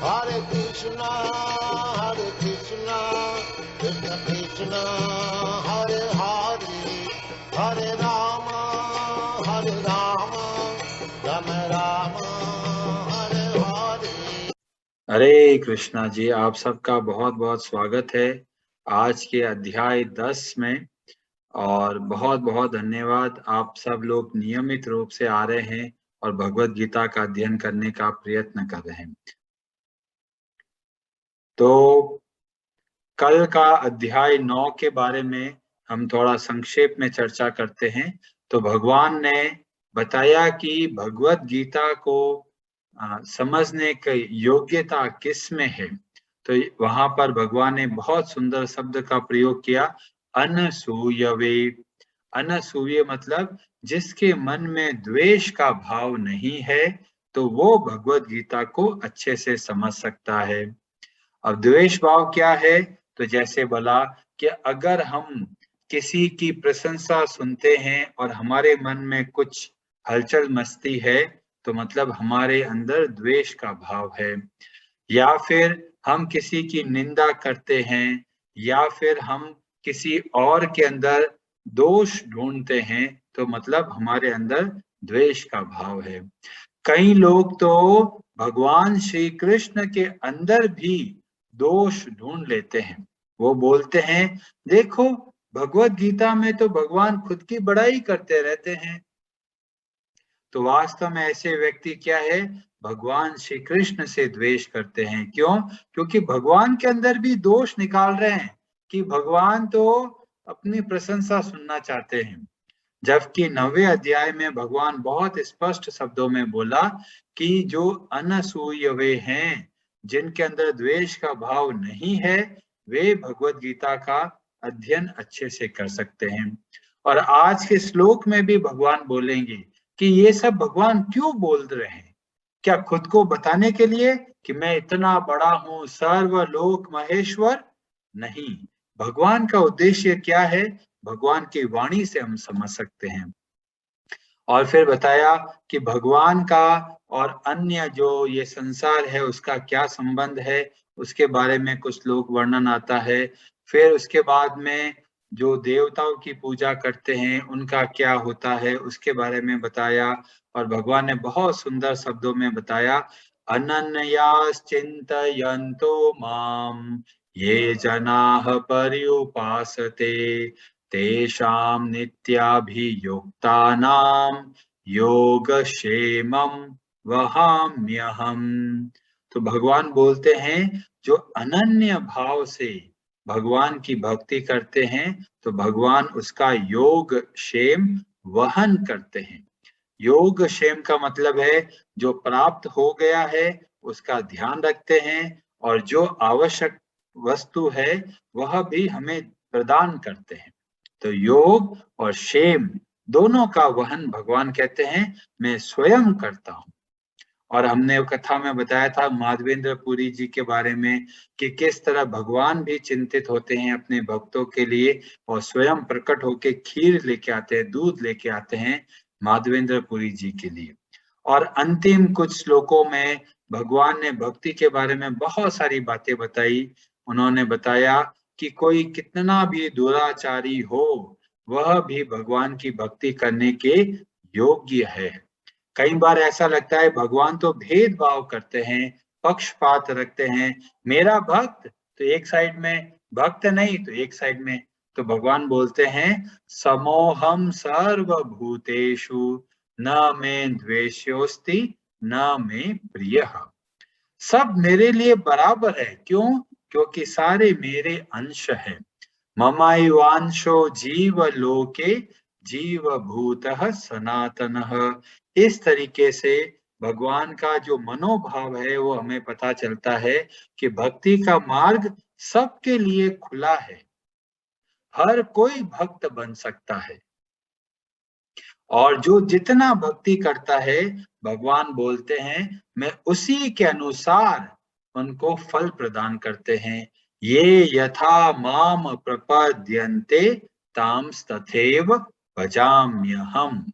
Hare Krishna, Krishna Krishna, Hare Hare, Hare Rama, Rama Rama, Hare Hare। हरे कृष्णा जी, आप सबका बहुत बहुत स्वागत है आज के अध्याय 10 में। और बहुत बहुत धन्यवाद, आप सब लोग नियमित रूप से आ रहे हैं और भगवत गीता का अध्ययन करने का प्रयत्न कर रहे हैं। तो कल का अध्याय 9 के बारे में हम थोड़ा संक्षेप में चर्चा करते हैं। तो भगवान ने बताया कि भगवत गीता को समझने की योग्यता किस में है। तो वहां पर भगवान ने बहुत सुंदर शब्द का प्रयोग किया, अनसूयवे। अनसूय मतलब जिसके मन में द्वेष का भाव नहीं है, तो वो भगवत गीता को अच्छे से समझ सकता है। अब द्वेष भाव क्या है? तो जैसे बोला कि अगर हम किसी की प्रशंसा सुनते हैं और हमारे मन में कुछ हलचल मचती है, तो मतलब हमारे अंदर द्वेष का भाव है। या फिर हम किसी की निंदा करते हैं, या फिर हम किसी और के अंदर दोष ढूंढते हैं, तो मतलब हमारे अंदर द्वेष का भाव है। कई लोग तो भगवान श्री कृष्ण के अंदर भी दोष ढूंढ लेते हैं। वो बोलते हैं, देखो भगवत गीता में तो भगवान खुद की बड़ाई करते रहते हैं। तो वास्तव में ऐसे व्यक्ति क्या है? भगवान श्री कृष्ण से द्वेष करते हैं। क्यों? क्योंकि भगवान के अंदर भी दोष निकाल रहे हैं कि भगवान तो अपनी प्रशंसा सुनना चाहते हैं। जबकि 9वें अध्याय में भगवान बहुत स्पष्ट शब्दों में बोला कि जो अनसूयवे हैं, जिनके अंदर द्वेष का भाव नहीं है, वे भगवत गीता का अध्ययन अच्छे से कर सकते हैं। और आज के श्लोक में भी भगवान बोलेंगे कि ये सब भगवान क्यों बोल रहे हैं? क्या खुद को बताने के लिए कि मैं इतना बड़ा हूं, सर्वलोक महेश्वर? नहीं। भगवान का उद्देश्य क्या है, भगवान की वाणी से हम समझ सकते हैं। और फिर बताया कि भगवान का और अन्य जो ये संसार है उसका क्या संबंध है, उसके बारे में कुछ लोग वर्णन आता है। फिर उसके बाद में जो देवताओं की पूजा करते हैं उनका क्या होता है, उसके बारे में बताया। और भगवान ने बहुत सुंदर शब्दों में बताया, अनन्याश्चिन्तयन्तो माम ये जनाः पर्युपासते तेषां नित्याभियुक्तानां योगक्षेमं वहाम्यहम्। तो भगवान बोलते हैं, जो अनन्य भाव से भगवान की भक्ति करते हैं, तो भगवान उसका योग क्षेम वहन करते हैं। योग क्षेम का मतलब है जो प्राप्त हो गया है उसका ध्यान रखते हैं, और जो आवश्यक वस्तु है वह भी हमें प्रदान करते हैं। तो योग और क्षेम दोनों का वहन भगवान कहते हैं मैं स्वयं करता हूँ। और हमने कथा में बताया था माधवेंद्र पुरी जी के बारे में कि किस तरह भगवान भी चिंतित होते हैं अपने भक्तों के लिए और स्वयं प्रकट होके खीर लेके आते हैं, दूध लेके आते हैं माधवेंद्र पुरी जी के लिए। और अंतिम कुछ श्लोकों में भगवान ने भक्ति के बारे में बहुत सारी बातें बताई। उन्होंने बताया कि कोई कितना भी दुराचारी हो, वह भी भगवान की भक्ति करने के योग्य है। कई बार ऐसा लगता है भगवान तो भेदभाव करते हैं, पक्षपात रखते हैं, मेरा भक्त तो एक साइड में, भक्त नहीं तो एक साइड में। तो भगवान बोलते हैं, समोहम सर्वभूतेषु न मे द्वेष्योस्ति न मे प्रियः। सब मेरे लिए बराबर है। क्यों? क्योंकि सारे मेरे अंश हैं। ममाइवांशो जीव लोके जीव भूतः सनातनः। इस तरीके से भगवान का जो मनोभाव है वो हमें पता चलता है कि भक्ति का मार्ग सबके लिए खुला है, हर कोई भक्त बन सकता है। और जो जितना भक्ति करता है, भगवान बोलते हैं मैं उसी के अनुसार उनको फल प्रदान करते हैं। ये यथा माम प्रपद्यन्ते तांस्तथैव भजाम्यहम्।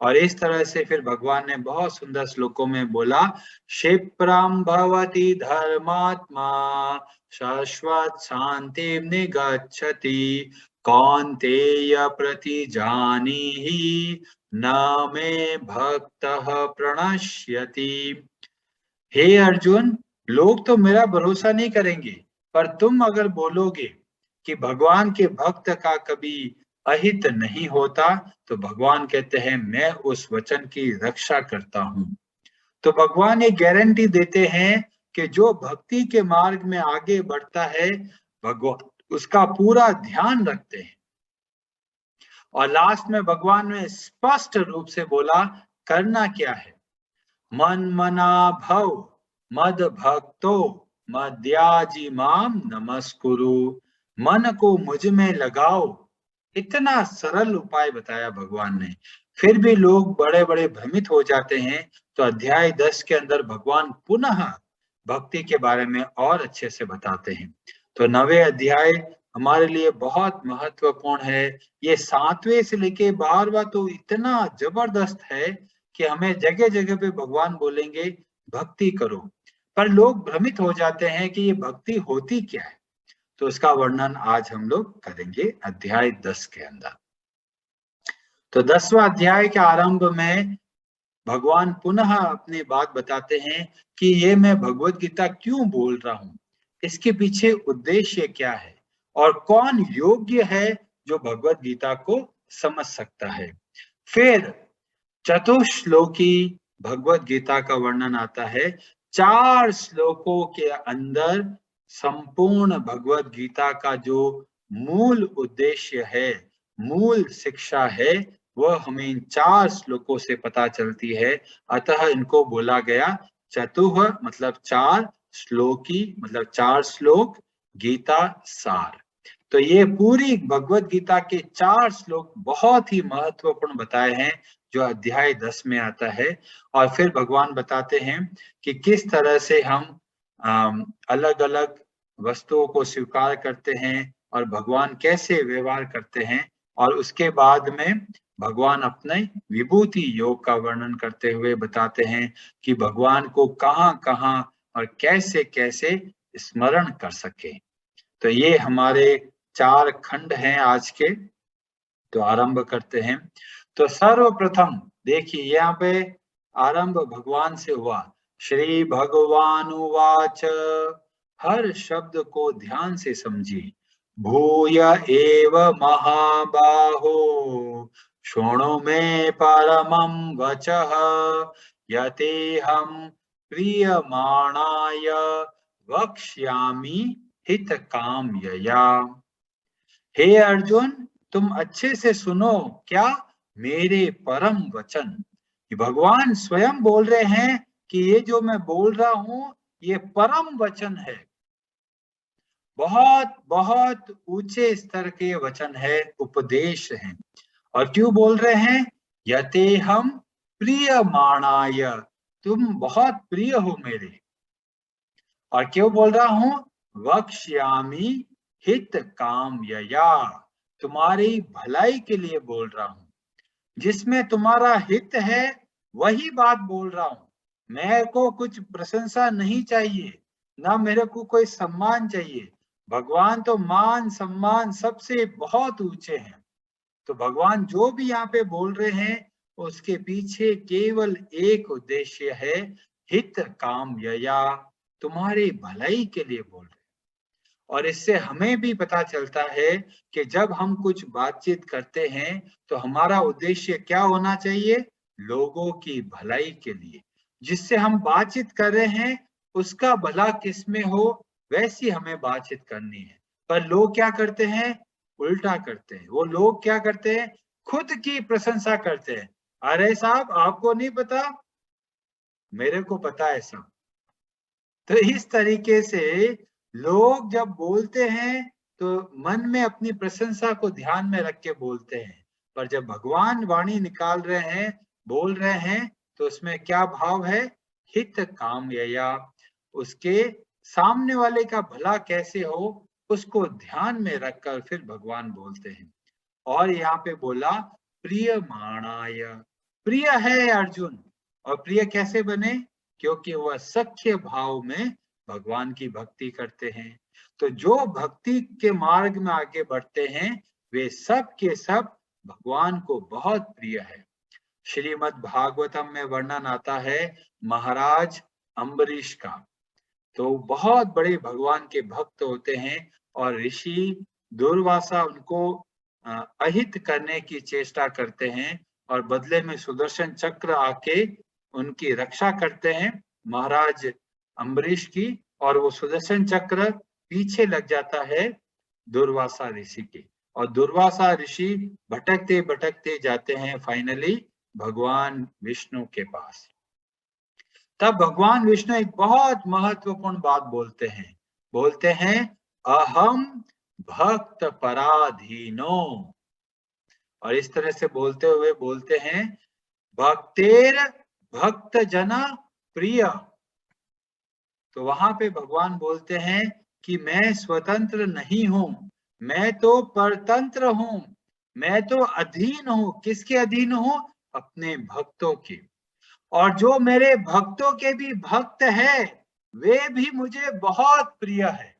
और इस तरह से फिर भगवान ने बहुत सुंदर श्लोकों में बोला, क्षिप्रम भवति धर्मात्मा शाश्वत शांति निगच्छति कौन्तेय प्रतिजानीहि न मे भक्तः प्रणश्यति। हे अर्जुन, लोग तो मेरा भरोसा नहीं करेंगे, पर तुम अगर बोलोगे कि भगवान के भक्त का कभी अहित नहीं होता, तो भगवान कहते हैं मैं उस वचन की रक्षा करता हूं। तो भगवान ये गारंटी देते हैं कि जो भक्ति के मार्ग में आगे बढ़ता है, भगवान उसका पूरा ध्यान रखते हैं। और लास्ट में भगवान ने स्पष्ट रूप से बोला करना क्या है, मन मना भव मद भक्तो मद्याजी माम नमस्कुरु, मन को मुझ में लगाओ। इतना सरल उपाय बताया भगवान ने, फिर भी लोग बड़े बड़े भ्रमित हो जाते हैं। तो अध्याय 10 के अंदर भगवान पुनः भक्ति के बारे में और अच्छे से बताते हैं। तो 9वें अध्याय हमारे लिए बहुत महत्वपूर्ण है। ये 7वें से लेके 12वां तो इतना जबरदस्त है कि हमें जगह जगह पे भगवान बोलेंगे भक्ति करो, पर लोग भ्रमित हो जाते हैं कि ये भक्ति होती क्या है। तो उसका वर्णन आज हम लोग करेंगे अध्याय 10 के अंदर। तो 10वां अध्याय के आरंभ में भगवान पुनः अपनी बात बताते हैं कि ये मैं भगवत गीता क्यों बोल रहा हूं, इसके पीछे उद्देश्य क्या है और कौन योग्य है जो भगवत गीता को समझ सकता है। फिर चतुश्लोकी भगवत गीता का वर्णन आता है। 4 श्लोकों के अंदर संपूर्ण भगवत गीता का जो मूल उद्देश्य है, मूल शिक्षा है, वह हमें इन 4 श्लोकों से पता चलती है। अतः इनको बोला गया चतुः मतलब 4, श्लोकी मतलब 4 श्लोक, गीता सार। तो ये पूरी भगवत गीता के 4 श्लोक बहुत ही महत्वपूर्ण बताए हैं जो अध्याय 10 में आता है। और फिर भगवान बताते हैं कि किस तरह से हम अलग अलग वस्तुओं को स्वीकार करते हैं और भगवान कैसे व्यवहार करते हैं। और उसके बाद में भगवान अपने विभूति योग का वर्णन करते हुए बताते हैं कि भगवान को कहाँ कहाँ और कैसे कैसे स्मरण कर सके। तो ये हमारे 4 खंड हैं आज के। तो आरंभ करते हैं। तो सर्वप्रथम देखिए यहाँ पे आरंभ भगवान से हुआ। श्री भगवान उवाच, हर शब्द को ध्यान से समझिए। भूय एव महाबाहो शृणु मे परमं वचः यतेहं प्रीयमाणाय वक्ष्यामि हित कामयया। हे अर्जुन, तुम अच्छे से सुनो क्या मेरे परम वचन। ये भगवान स्वयं बोल रहे हैं कि ये जो मैं बोल रहा हूं ये परम वचन है, बहुत बहुत ऊंचे स्तर के वचन है, उपदेश है। और क्यों बोल रहे हैं, यते हम प्रिय माणाय, तुम बहुत प्रिय हो मेरे। और क्यों बोल रहा हूं, वक्ष्यामि हित काम यया, तुम्हारी भलाई के लिए बोल रहा हूं। जिसमें तुम्हारा हित है वही बात बोल रहा हूं। मेरे को कुछ प्रशंसा नहीं चाहिए, ना मेरे को कोई सम्मान चाहिए। भगवान तो मान सम्मान सबसे बहुत ऊंचे हैं। तो भगवान जो भी यहाँ पे बोल रहे हैं उसके पीछे केवल एक उद्देश्य है, हित काम यया, तुम्हारी भलाई के लिए बोल रहे हैं। और इससे हमें भी पता चलता है कि जब हम कुछ बातचीत करते हैं तो हमारा उद्देश्य क्या होना चाहिए, लोगों की भलाई के लिए। जिससे हम बातचीत कर रहे हैं उसका भला किसमें हो वैसी हमें बातचीत करनी है। पर लोग क्या करते हैं, उल्टा करते हैं। वो लोग क्या करते हैं, खुद की प्रशंसा करते हैं। अरे साहब आपको नहीं पता, मेरे को पता है सब। तो इस तरीके से लोग जब बोलते हैं तो मन में अपनी प्रशंसा को ध्यान में रख के बोलते हैं। पर जब भगवान वाणी निकाल रहे हैं, बोल रहे हैं, तो उसमें क्या भाव है, हित काम यया, उसके सामने वाले का भला कैसे हो उसको ध्यान में रखकर फिर भगवान बोलते हैं। और यहाँ पे बोला प्रिय माणाय, प्रिय है अर्जुन। और प्रिय कैसे बने? क्योंकि वह सख्य भाव में भगवान की भक्ति करते हैं। तो जो भक्ति के मार्ग में आगे बढ़ते हैं वे सब के सब भगवान को बहुत प्रिय है। श्रीमद् भागवतम में वर्णन आता है महाराज अम्बरीश का। तो बहुत बड़े भगवान के भक्त होते हैं और ऋषि दुर्वासा उनको अहित करने की चेष्टा करते हैं और बदले में सुदर्शन चक्र आके उनकी रक्षा करते हैं महाराज अम्बरीश की। और वो सुदर्शन चक्र पीछे लग जाता है दुर्वासा ऋषि के और दुर्वासा ऋषि भटकते भटकते जाते हैं फाइनली भगवान विष्णु के पास। तब भगवान विष्णु एक बहुत महत्वपूर्ण बात बोलते हैं अहम भक्त पराधीनो। और इस तरह से बोलते हुए बोलते हैं भक्तेर भक्त जना प्रिय। तो वहां पे भगवान बोलते हैं कि मैं स्वतंत्र नहीं हूं, मैं तो परतंत्र हूं, मैं तो अधीन हूं। किसके अधीन हूं? अपने भक्तों के। और जो मेरे भक्तों के भी भक्त है वे भी मुझे बहुत प्रिय है।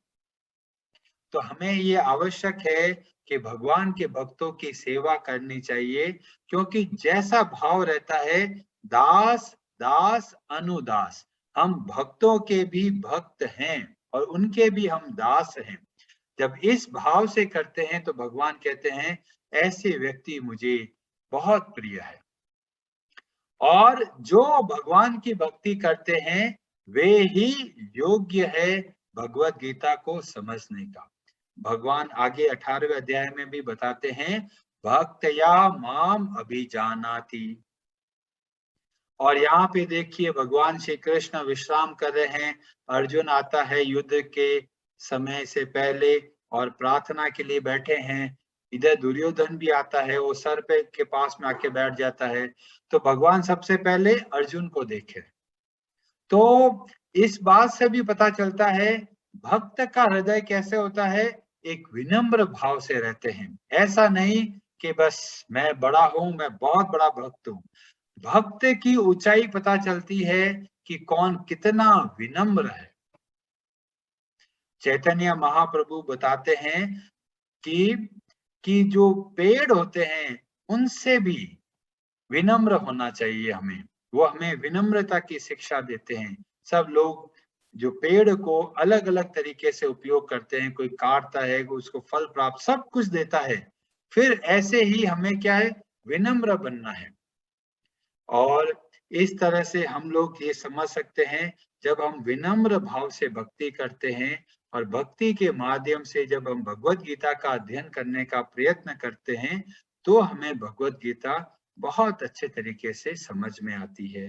तो हमें ये आवश्यक है कि भगवान के भक्तों की सेवा करनी चाहिए, क्योंकि जैसा भाव रहता है दास दास अनुदास, हम भक्तों के भी भक्त हैं और उनके भी हम दास हैं। जब इस भाव से करते हैं तो भगवान कहते हैं ऐसे व्यक्ति मुझे बहुत प्रिय है। और जो भगवान की भक्ति करते हैं वे ही योग्य है भगवत गीता को समझने का। भगवान आगे 18वें अध्याय में भी बताते हैं भक्तया माम अभिजानाति। और यहाँ पे देखिए भगवान श्री कृष्ण विश्राम कर रहे हैं। अर्जुन आता है युद्ध के समय से पहले और प्रार्थना के लिए बैठे हैं। इधर दुर्योधन भी आता है, वो सर पे के पास में आके बैठ जाता है। तो भगवान सबसे पहले अर्जुन को देखे। तो इस बात से भी पता चलता है भक्त का हृदय कैसे होता है, एक विनम्र भाव से रहते हैं। ऐसा नहीं कि बस मैं बड़ा हूं, मैं बहुत बड़ा भक्त हूं। भक्त की ऊंचाई पता चलती है कि कौन कितना विनम्र है। चैतन्य महाप्रभु बताते हैं कि जो पेड़ होते हैं उनसे भी विनम्र होना चाहिए हमें। वो हमें विनम्रता की शिक्षा देते हैं। सब लोग जो पेड़ को अलग अलग तरीके से उपयोग करते हैं, कोई काटता है, कोई उसको फल प्राप्त सब कुछ देता है। फिर ऐसे ही हमें क्या है, विनम्र बनना है। और इस तरह से हम लोग ये समझ सकते हैं जब हम विनम्र भाव से भक्ति करते हैं और भक्ति के माध्यम से जब हम भगवत गीता का अध्ययन करने का प्रयत्न करते हैं तो हमें भगवत गीता बहुत अच्छे तरीके से समझ में आती है।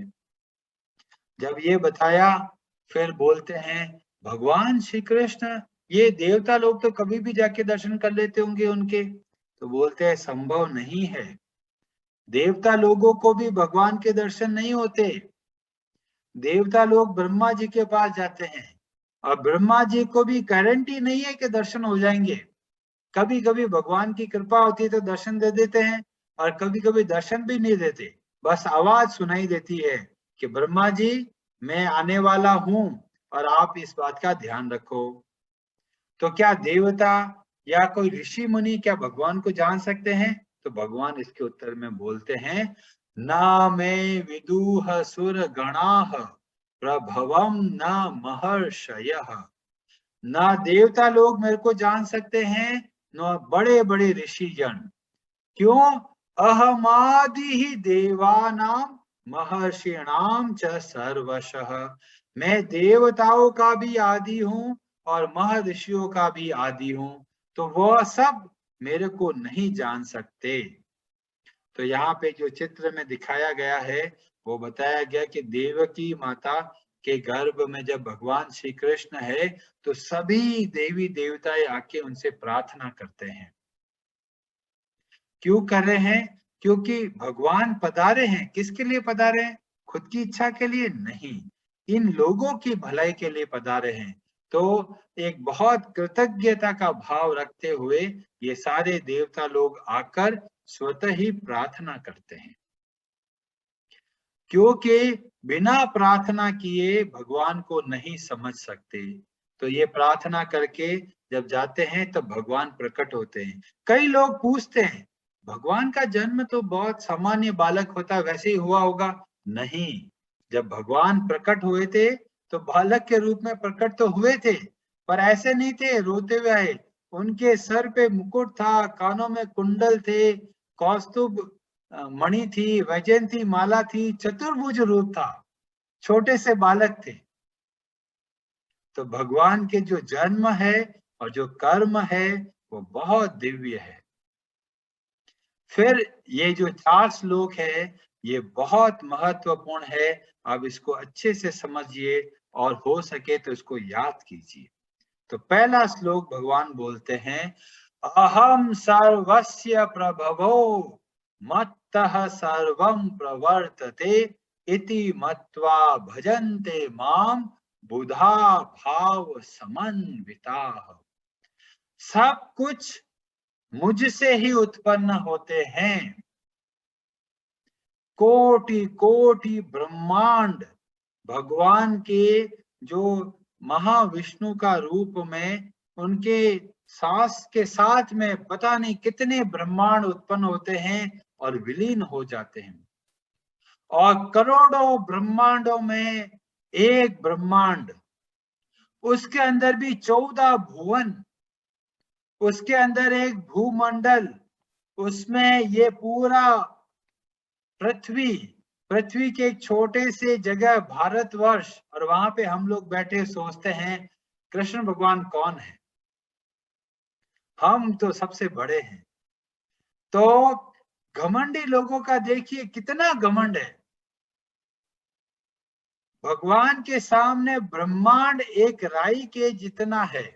जब ये बताया फिर बोलते हैं भगवान श्री कृष्ण ये देवता लोग तो कभी भी जाके दर्शन कर लेते होंगे उनके। तो बोलते हैं संभव नहीं है, देवता लोगों को भी भगवान के दर्शन नहीं होते। देवता लोग ब्रह्मा जी के पास जाते हैं और ब्रह्मा जी को भी गारंटी नहीं है कि दर्शन हो जाएंगे। कभी कभी भगवान की कृपा होती है तो दर्शन दे देते हैं और कभी कभी दर्शन भी नहीं देते, बस आवाज सुनाई देती है कि ब्रह्मा जी मैं आने वाला हूं और आप इस बात का ध्यान रखो। तो क्या देवता या कोई ऋषि मुनि क्या भगवान को जान सकते हैं? तो भगवान इसके उत्तर में बोलते हैं न मैं विदुह सुर गणाः प्रभवम न महर्षयः। न देवता लोग मेरे को जान सकते हैं न बड़े बड़े ऋषि जन। क्यों? अहमादि ही देवानाम महर्षिणाम च सर्वशः। मैं देवताओं का भी आदि हूँ और महर्षियों का भी आदि हूँ, तो वह सब मेरे को नहीं जान सकते। तो यहाँ पे जो चित्र में दिखाया गया है वो बताया गया कि देवकी माता के गर्भ में जब भगवान श्री कृष्ण है तो सभी देवी देवताएं आके उनसे प्रार्थना करते हैं। क्यों कर रहे हैं? क्योंकि भगवान पधारे हैं। किसके लिए पधारे हैं? खुद की इच्छा के लिए नहीं, इन लोगों की भलाई के लिए पधारे हैं। तो एक बहुत कृतज्ञता का भाव रखते हुए ये सारे देवता लोग आकर स्वतः ही प्रार्थना करते हैं। क्योंकि बिना प्रार्थना किए भगवान को नहीं समझ सकते। तो ये प्रार्थना करके जब जाते हैं तब भगवान प्रकट होते हैं। कई लोग पूछते हैं, भगवान का जन्म तो बहुत सामान्य बालक होता, वैसे ही हुआ होगा। नहीं, जब भगवान प्रकट हुए थे तो बालक के रूप में प्रकट तो हुए थे, पर ऐसे नहीं थे रोते हुए आए। उनके सर पे मुकुट था, कानों में कुंडल थे, कौस्तुभ मणि थी, वैजयंती माला थी, चतुर्भुज रूप था, छोटे से बालक थे। तो भगवान के जो जन्म है और जो कर्म है वो बहुत दिव्य है। फिर ये जो 4 श्लोक है ये बहुत महत्वपूर्ण है। आप इसको अच्छे से समझिए और हो सके तो इसको याद कीजिए। तो पहला श्लोक भगवान बोलते हैं, अहम सर्वस्य प्रभवो मत्तः सर्वं प्रवर्तते इति मत्वा भजन्ते माम बुधा भाव समन्विताः। सब कुछ मुझसे ही उत्पन्न होते हैं। कोटि कोटि ब्रह्मांड भगवान के जो महाविष्णु का रूप में उनके सांस के साथ में पता नहीं कितने ब्रह्मांड उत्पन्न होते हैं और विलीन हो जाते हैं। और करोड़ों ब्रह्मांडों में एक ब्रह्मांड, उसके अंदर भी 14 भुवन, उसके अंदर एक भूमंडल, उसमें ये पूरा पृथ्वी, पृथ्वी के एक छोटे से जगह भारतवर्ष, और वहां पे हम लोग बैठे सोचते हैं कृष्ण भगवान कौन है, हम तो सबसे बड़े हैं। तो घमंडी लोगों का देखिए कितना घमंड है। भगवान के सामने ब्रह्मांड एक राई के जितना है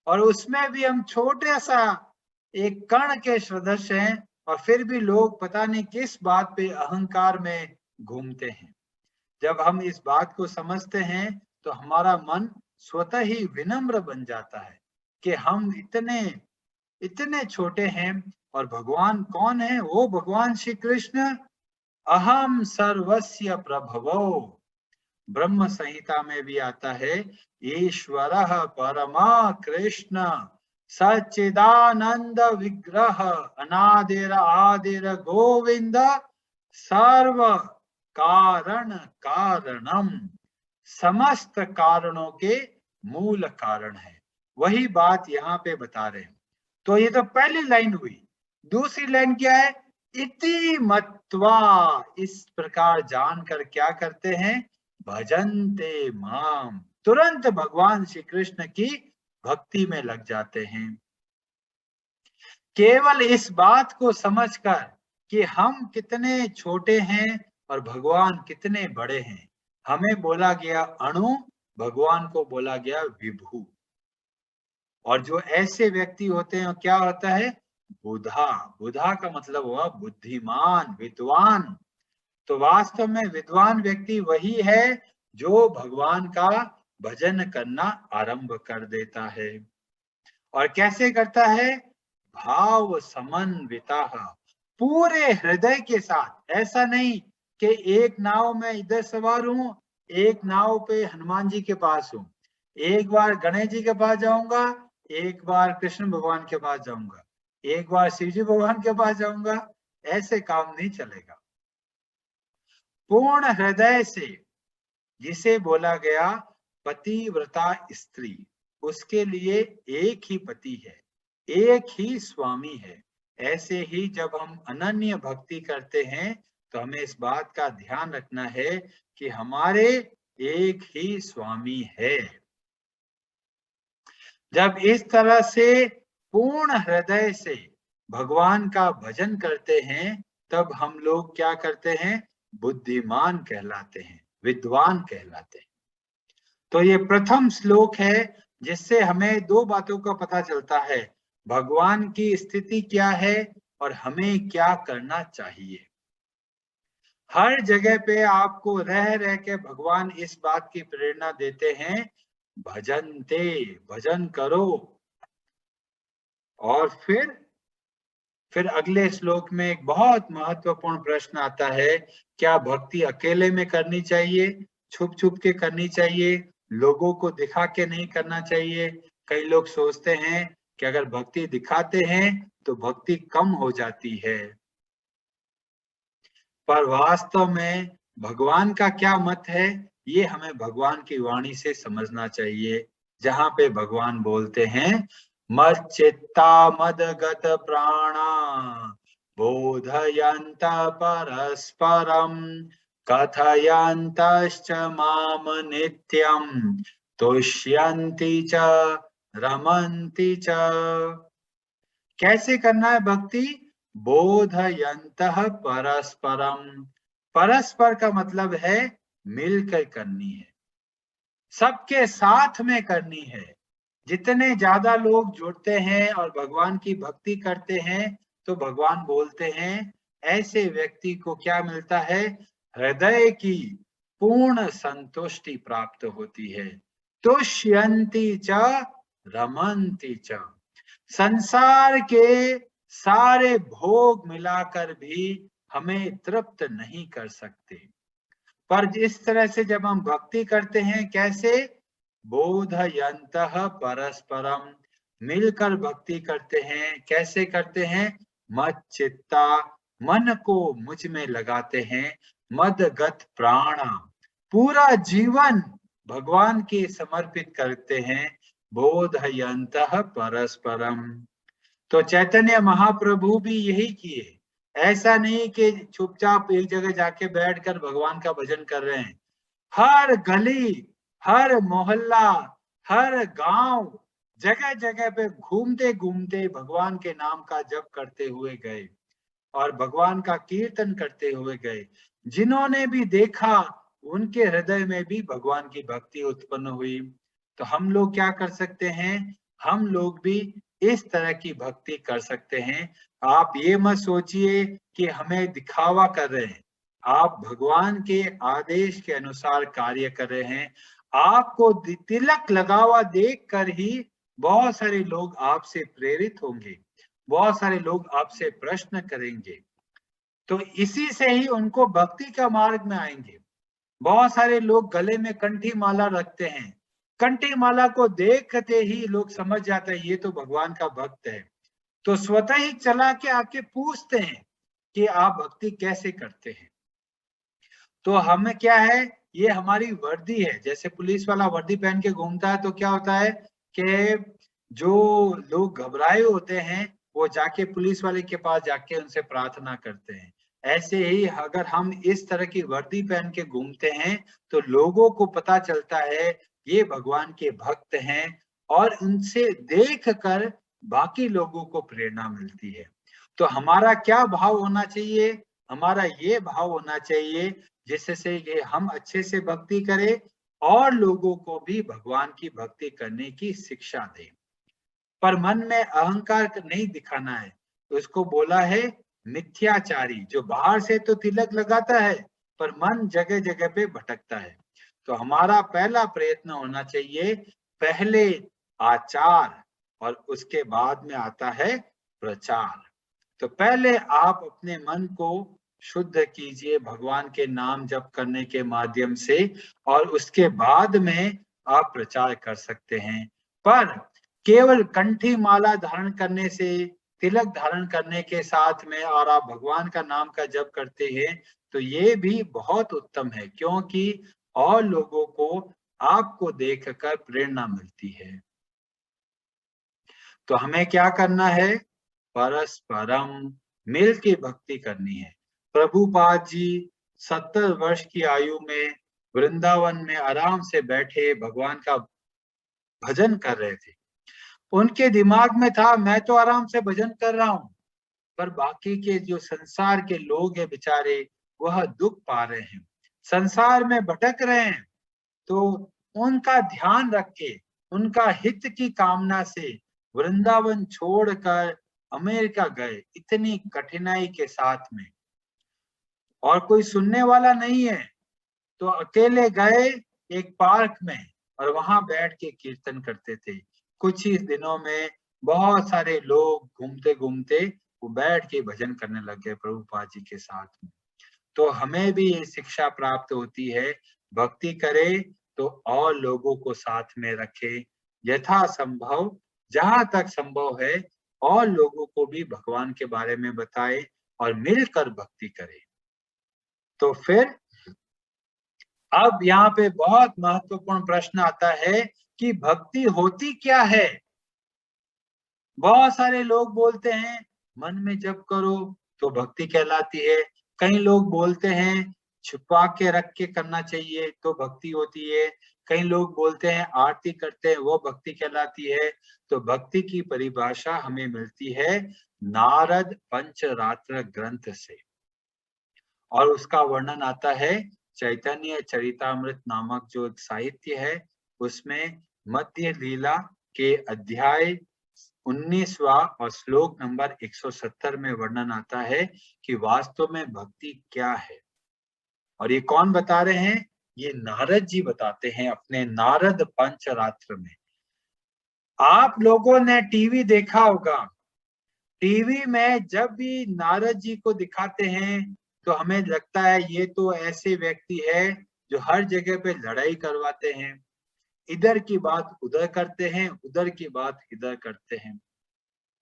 और उसमें भी हम छोटे सा एक कण के सदस्य हैं, और फिर भी लोग पता नहीं किस बात पे अहंकार में घूमते हैं। जब हम इस बात को समझते हैं तो हमारा मन स्वतः ही विनम्र बन जाता है कि हम इतने इतने छोटे हैं और भगवान कौन है? वो भगवान श्री कृष्ण अहम सर्वस्य प्रभवो। ब्रह्म संहिता में भी आता है, ईश्वरः परमा कृष्ण सच्चिदानंद विग्रह अनादिर आदिर गोविंद सर्व कारण कारणम। समस्त कारणों के मूल कारण है। वही बात यहाँ पे बता रहे हैं। तो ये तो पहली लाइन हुई। दूसरी लाइन क्या है? इति मत्वा, इस प्रकार जानकर क्या करते हैं? भजन्ते माम, तुरंत भगवान श्री कृष्ण की भक्ति में लग जाते हैं। केवल इस बात को समझकर कि हम कितने छोटे हैं और भगवान कितने बड़े हैं, हमें बोला गया अणु, भगवान को बोला गया विभु। और जो ऐसे व्यक्ति होते हैं क्या होता है? बुधा। बुधा का मतलब हुआ बुद्धिमान, विद्वान। तो वास्तव में विद्वान व्यक्ति वही है जो भगवान का भजन करना आरंभ कर देता है। और कैसे करता है? भाव समन्विता, पूरे हृदय के साथ। ऐसा नहीं कि एक नाव में इधर सवार हूं, एक नाव पे हनुमान जी के पास हूं, एक बार गणेश जी के पास जाऊंगा, एक बार कृष्ण भगवान के पास जाऊंगा, एक बार शिव जी भगवान के पास जाऊंगा। ऐसे काम नहीं चलेगा। पूर्ण हृदय से, जिसे बोला गया पतिव्रता स्त्री, उसके लिए एक ही पति है, एक ही स्वामी है। ऐसे ही जब हम अनन्य भक्ति करते हैं तो हमें इस बात का ध्यान रखना है कि हमारे एक ही स्वामी है। जब इस तरह से पूर्ण हृदय से भगवान का भजन करते हैं तब हम लोग क्या करते हैं? बुद्धिमान कहलाते हैं, विद्वान कहलाते हैं। तो ये प्रथम श्लोक है जिससे हमें दो बातों का पता चलता है, भगवान की स्थिति क्या है और हमें क्या करना चाहिए। हर जगह पे आपको रह रह के भगवान इस बात की प्रेरणा देते हैं, भजनते, भजन करो। और फिर फिर अगले श्लोक में एक बहुत महत्वपूर्ण प्रश्न आता है, क्या भक्ति अकेले में करनी चाहिए, छुप छुप के करनी चाहिए, लोगों को दिखा के नहीं करना चाहिए? कई लोग सोचते हैं कि अगर भक्ति दिखाते हैं तो भक्ति कम हो जाती है, पर वास्तव में भगवान का क्या मत है, ये हमें भगवान की वाणी से समझना चाहिए, जहां पे भगवान बोलते हैं, मद चित्ता मदगत प्राणा बोधयन्त परस्परम कथयन्तश्च माम नित्यम तुष्यन्ति च रमन्ति च। कैसे करना है भक्ति? बोधयन्तः परस्परम। परस्पर का मतलब है मिलकर करनी है, सबके साथ में करनी है। जितने ज्यादा लोग जुड़ते हैं और भगवान की भक्ति करते हैं तो भगवान बोलते हैं ऐसे व्यक्ति को क्या मिलता है? हृदय की पूर्ण संतुष्टि प्राप्त होती है। तुष्यन्ति च रमन्ति च। संसार के सारे भोग मिलाकर भी हमें तृप्त नहीं कर सकते, पर जिस तरह से जब हम भक्ति करते हैं, कैसे? बोधयन्तः परस्परम, मिलकर भक्ति करते हैं। कैसे करते हैं? मद चित्ता, मन को मुझ में लगाते हैं। मदगत प्राण, पूरा जीवन भगवान के समर्पित करते हैं। बोधयन्तः परस्परम। तो चैतन्य महाप्रभु भी यही किए। ऐसा नहीं कि चुपचाप एक जगह जाके बैठकर भगवान का भजन कर रहे हैं। हर गली, हर मोहल्ला, हर गांव, जगह जगह पे घूमते घूमते भगवान के नाम का जप करते हुए गए और भगवान का कीर्तन करते हुए गए। जिन्होंने भी देखा उनके हृदय में भी भगवान की भक्ति उत्पन्न हुई। तो हम लोग क्या कर सकते हैं? हम लोग भी इस तरह की भक्ति कर सकते हैं। आप ये मत सोचिए कि हमें दिखावा कर रहे हैं, आप भगवान के आदेश के अनुसार कार्य कर रहे हैं। आपको तिलक लगा हुआ देख कर ही बहुत सारे लोग आपसे प्रेरित होंगे, बहुत सारे लोग आपसे प्रश्न करेंगे, तो इसी से ही उनको भक्ति का मार्ग में आएंगे। बहुत सारे लोग गले में कंठी माला रखते हैं, कंठी माला को देखते ही लोग समझ जाते हैं ये तो भगवान का भक्त है, तो स्वतः ही चला के आके पूछते हैं कि आप भक्ति कैसे करते हैं। तो हमें क्या है, ये हमारी वर्दी है। जैसे पुलिस वाला वर्दी पहन के घूमता है तो क्या होता है कि जो लोग घबराए होते हैं वो जाके पुलिस वाले के पास जाके उनसे प्रार्थना करते हैं। ऐसे ही अगर हम इस तरह की वर्दी पहन के घूमते हैं तो लोगों को पता चलता है ये भगवान के भक्त हैं और उनसे देख कर बाकी लोगों को प्रेरणा मिलती है। तो हमारा क्या भाव होना चाहिए? हमारा ये भाव होना चाहिए जिससे ये हम अच्छे से भक्ति करें और लोगों को भी भगवान की भक्ति करने की शिक्षा दें। पर मन में अहंकार नहीं दिखाना है। तो इसको बोला है मिथ्याचारी, जो बाहर से तो तिलक लगाता है पर मन जगह जगह पे भटकता है। तो हमारा पहला प्रयत्न होना चाहिए, पहले आचार और उसके बाद में आता है प्रचार। तो पहले आप अपने मन को शुद्ध कीजिए भगवान के नाम जप करने के माध्यम से और उसके बाद में आप प्रचार कर सकते हैं। पर केवल कंठी माला धारण करने से, तिलक धारण करने के साथ में और आप भगवान का नाम का जप करते हैं तो ये भी बहुत उत्तम है, क्योंकि और लोगों को आपको देखकर प्रेरणा मिलती है। तो हमें क्या करना है? परस्परम, मिल के भक्ति करनी है। प्रभुपाद जी 70 वर्ष की आयु में वृंदावन में आराम से बैठे भगवान का भजन कर रहे थे। उनके दिमाग में था मैं तो आराम से भजन कर रहा हूं, पर बाकी के जो संसार के लोग हैं बेचारे, वह दुख पा रहे हैं, संसार में भटक रहे हैं। तो उनका ध्यान रख के, उनका हित की कामना से वृंदावन छोड़कर अमेरिका गए, इतनी कठिनाई के साथ में, और कोई सुनने वाला नहीं है। तो अकेले गए एक पार्क में और वहां बैठ के कीर्तन करते थे। कुछ ही दिनों में बहुत सारे लोग घूमते घूमते वो बैठ के भजन करने लग गए प्रभुपाद जी के साथ में। तो हमें भी ये शिक्षा प्राप्त होती है, भक्ति करे तो और लोगों को साथ में रखे, यथा संभव जहां तक संभव है और लोगों को भी भगवान के बारे में बताए और मिलकर भक्ति करे। तो फिर अब यहाँ पे बहुत महत्वपूर्ण प्रश्न आता है कि भक्ति होती क्या है। बहुत सारे लोग बोलते हैं मन में जप करो तो भक्ति कहलाती है, कई लोग बोलते हैं छुपा के रख के करना चाहिए तो भक्ति होती है, कई लोग बोलते हैं आरती करते हैं वो भक्ति कहलाती है। तो भक्ति की परिभाषा हमें मिलती है नारद पंचरात्र ग्रंथ से, और उसका वर्णन आता है चैतन्य चरितामृत नामक जो एक साहित्य है उसमें मध्य लीला के अध्याय 19वां और श्लोक नंबर 170 में वर्णन आता है कि वास्तव में भक्ति क्या है। और ये कौन बता रहे हैं? ये नारद जी बताते हैं अपने नारद पंचरात्र में। आप लोगों ने टीवी देखा होगा, टीवी में जब भी नारद जी को दिखाते हैं तो हमें लगता है ये तो ऐसे व्यक्ति है जो हर जगह पे लड़ाई करवाते हैं, इधर की बात उधर करते हैं, उधर की बात इधर करते हैं,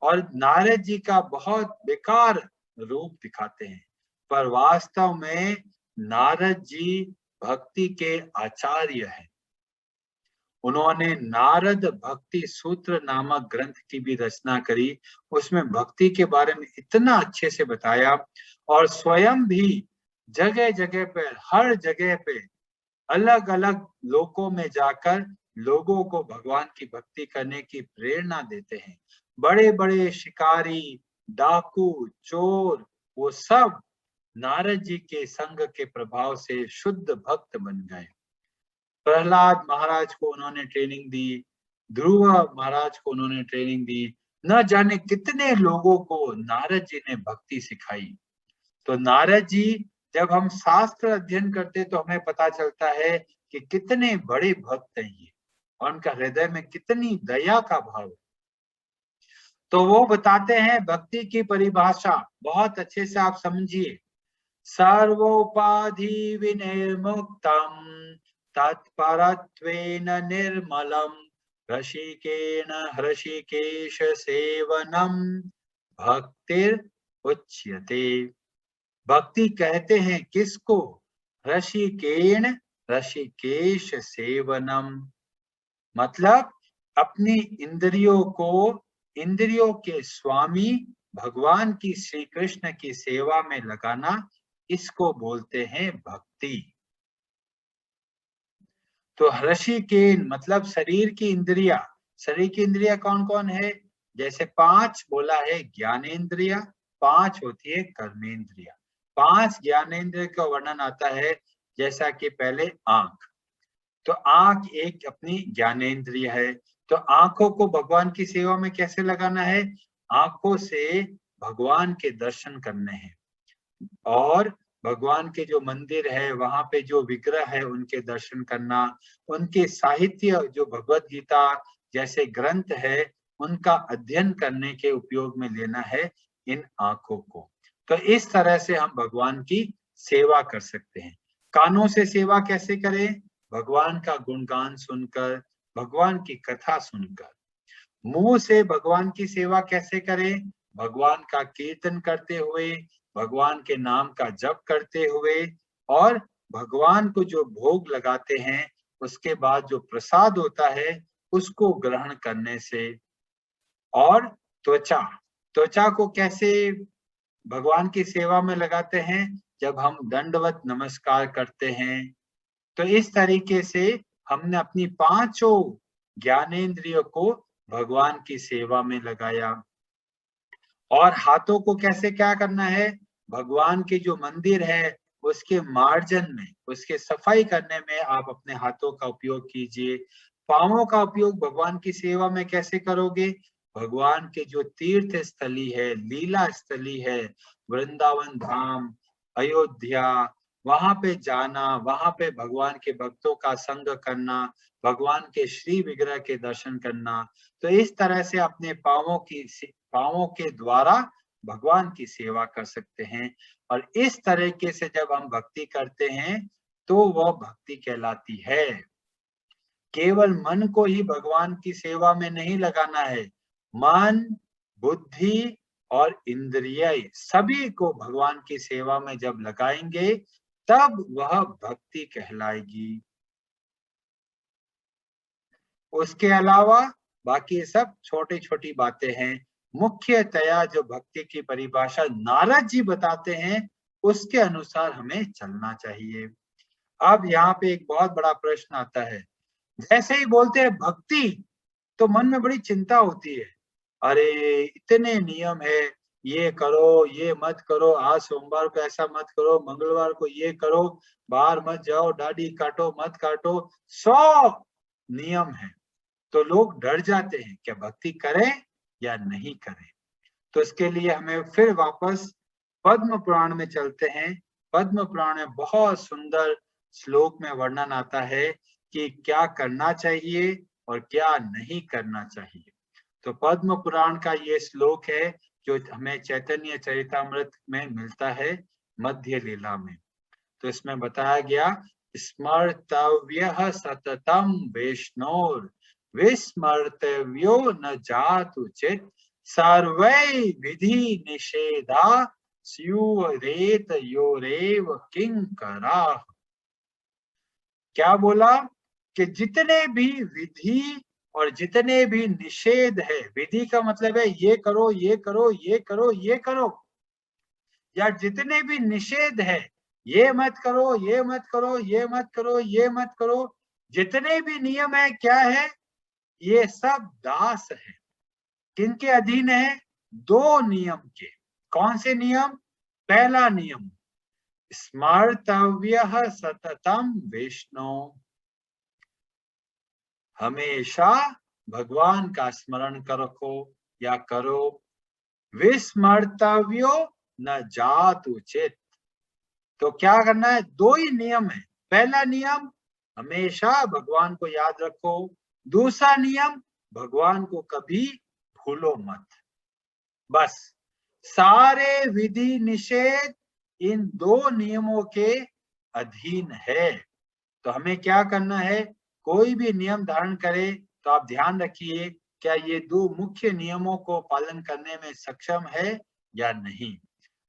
और नारद जी का बहुत बेकार रूप दिखाते हैं। पर वास्तव में नारद जी भक्ति के आचार्य हैं। उन्होंने नारद भक्ति सूत्र नामक ग्रंथ की भी रचना करी, उसमें भक्ति के बारे में इतना अच्छे से बताया, और स्वयं भी जगह जगह पे हर जगह पे अलग अलग लोकों में जाकर लोगों को भगवान की भक्ति करने की प्रेरणा देते हैं। बड़े बड़े शिकारी, डाकू, चोर, वो सब नारद जी के संग के प्रभाव से शुद्ध भक्त बन गए। प्रहलाद महाराज को उन्होंने ट्रेनिंग दी, ध्रुव महाराज को उन्होंने ट्रेनिंग दी, न जाने कितने लोगों को नारद जी ने भक्ति सिखाई। तो नारद जी, जब हम शास्त्र अध्ययन करते तो हमें पता चलता है कि कितने बड़े भक्त हैं ये, और उनका हृदय में कितनी दया का भाव है। तो वो बताते हैं भक्ति की परिभाषा बहुत अच्छे से आप समझिए। सर्वोपाधि विनिर्मुक्तम तत्परत्वेन निर्मलम रसिकेन हृषिकेश सेवनम भक्तिर उच्यते। भक्ति कहते हैं किसको? रसिकेन ऋषिकेश सेवनम, मतलब अपनी इंद्रियों को इंद्रियों के स्वामी भगवान की श्री कृष्ण की सेवा में लगाना, इसको बोलते हैं भक्ति। तो ऋषिकेन मतलब शरीर की इंद्रिया। शरीर की इंद्रिया कौन कौन है? जैसे 5 बोला है ज्ञानेंद्रिया, 5 होती है कर्मेंद्रिया। 5 ज्ञानेंद्रिय का वर्णन आता है, जैसा कि पहले आंख। तो आंख एक अपनी ज्ञानेंद्रिय है। तो आंखों को भगवान की सेवा में कैसे लगाना है? आंखों से भगवान के दर्शन करने हैं, और भगवान के जो मंदिर है वहां पे जो विग्रह है उनके दर्शन करना, उनके साहित्य जो भगवत गीता जैसे ग्रंथ है उनका अध्ययन करने के उपयोग में लेना है इन आंखों को। तो इस तरह से हम भगवान की सेवा कर सकते हैं। कानों से सेवा कैसे करें? भगवान का गुणगान सुनकर, भगवान की कथा सुनकर। मुंह से भगवान की सेवा कैसे करें? भगवान का कीर्तन करते हुए, भगवान के नाम का जप करते हुए, और भगवान को जो भोग लगाते हैं उसके बाद जो प्रसाद होता है उसको ग्रहण करने से। और त्वचा, त्वचा को कैसे भगवान की सेवा में लगाते हैं? जब हम दंडवत नमस्कार करते हैं। तो इस तरीके से हमने अपनी 5 ज्ञानेंद्रियों को भगवान की सेवा में लगाया। और हाथों को कैसे क्या करना है? भगवान के जो मंदिर है उसके मार्जन में, उसके सफाई करने में आप अपने हाथों का उपयोग कीजिए। पांवों का उपयोग भगवान की सेवा में कैसे करोगे? भगवान के जो तीर्थ स्थली है, लीला स्थली है, वृंदावन धाम, अयोध्या, वहां पे जाना, वहां पे भगवान के भक्तों का संग करना, भगवान के श्री विग्रह के दर्शन करना। तो इस तरह से अपने पांवों के द्वारा भगवान की सेवा कर सकते हैं। और इस तरीके से जब हम भक्ति करते हैं तो वह भक्ति कहलाती है। केवल मन को ही भगवान की सेवा में नहीं लगाना है, मन, बुद्धि और इंद्रिय सभी को भगवान की सेवा में जब लगाएंगे तब वह भक्ति कहलाएगी। उसके अलावा बाकी सब छोटी छोटी बातें हैं। मुख्यतया जो भक्ति की परिभाषा नारद जी बताते हैं उसके अनुसार हमें चलना चाहिए। अब यहाँ पे एक बहुत बड़ा प्रश्न आता है, जैसे ही बोलते हैं भक्ति तो मन में बड़ी चिंता होती है। अरे इतने नियम है, ये करो, ये मत करो, आज सोमवार को ऐसा मत करो, मंगलवार को ये करो, बाहर मत जाओ, दाढ़ी काटो मत काटो, 100 नियम है। तो लोग डर जाते हैं, क्या भक्ति करें या नहीं करें। तो इसके लिए हमें फिर वापस पद्म पुराण में चलते हैं। पद्म पुराण में बहुत सुंदर श्लोक में वर्णन आता है कि क्या करना चाहिए और क्या नहीं करना चाहिए। तो पद्म पुराण का ये श्लोक है जो हमें चैतन्य चरितामृत में मिलता है मध्य लीला में। तो इसमें बताया गया, स्मर्तव्यः सततम वैष्णोर विस्मर्तव्यो न जातु चित् सर्वै विधि निषेधा स्युरेत योरेव किंकरा। क्या बोला कि जितने भी विधि और जितने भी निषेध है, विधि का मतलब है ये करो ये करो ये करो ये करो, या जितने भी निषेध है, ये मत करो ये मत करो ये मत करो ये मत करो, जितने भी नियम है क्या है, ये सब दास है। किनके अधीन है? 2 नियम के। कौन से नियम? पहला नियम, स्मर्तव्यः सततम वैष्णो, हमेशा भगवान का स्मरण रखो या करो। विस्मर्तव्यो न जातु चित्, तो क्या करना है? 2 ही नियम है। पहला नियम, हमेशा भगवान को याद रखो। दूसरा नियम, भगवान को कभी भूलो मत। बस सारे विधि निषेध इन 2 नियमों के अधीन है। तो हमें क्या करना है? कोई भी नियम धारण करे तो आप ध्यान रखिए, क्या ये 2 मुख्य नियमों को पालन करने में सक्षम है या नहीं।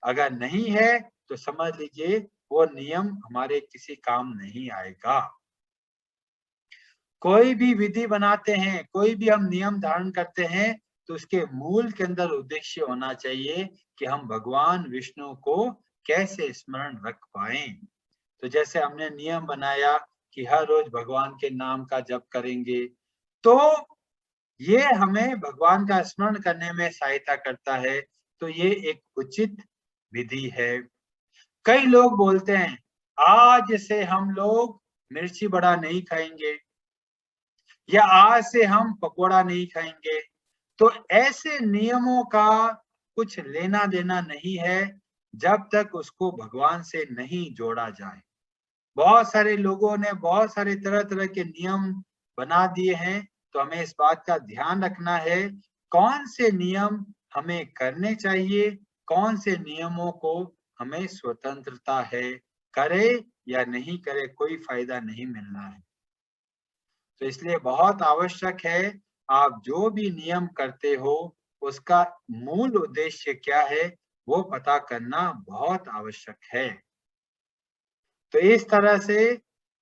अगर नहीं है तो समझ लीजिए वो नियम हमारे किसी काम नहीं आएगा। कोई भी विधि बनाते हैं, कोई भी हम नियम धारण करते हैं तो उसके मूल के अंदर उद्देश्य होना चाहिए कि हम भगवान विष्णु को कैसे स्मरण रख पाए। तो जैसे हमने नियम बनाया कि हर रोज भगवान के नाम का जप करेंगे, तो ये हमें भगवान का स्मरण करने में सहायता करता है। तो ये एक उचित विधि है। कई लोग बोलते हैं आज से हम लोग मिर्ची बड़ा नहीं खाएंगे, या आज से हम पकोड़ा नहीं खाएंगे। तो ऐसे नियमों का कुछ लेना देना नहीं है जब तक उसको भगवान से नहीं जोड़ा जाए। बहुत सारे लोगों ने बहुत सारे तरह तरह के नियम बना दिए हैं, तो हमें इस बात का ध्यान रखना है कौन से नियम हमें करने चाहिए, कौन से नियमों को हमें स्वतंत्रता है, करे या नहीं करे कोई फायदा नहीं मिलना है। तो इसलिए बहुत आवश्यक है, आप जो भी नियम करते हो उसका मूल उद्देश्य क्या है वो पता करना बहुत आवश्यक है। तो इस तरह से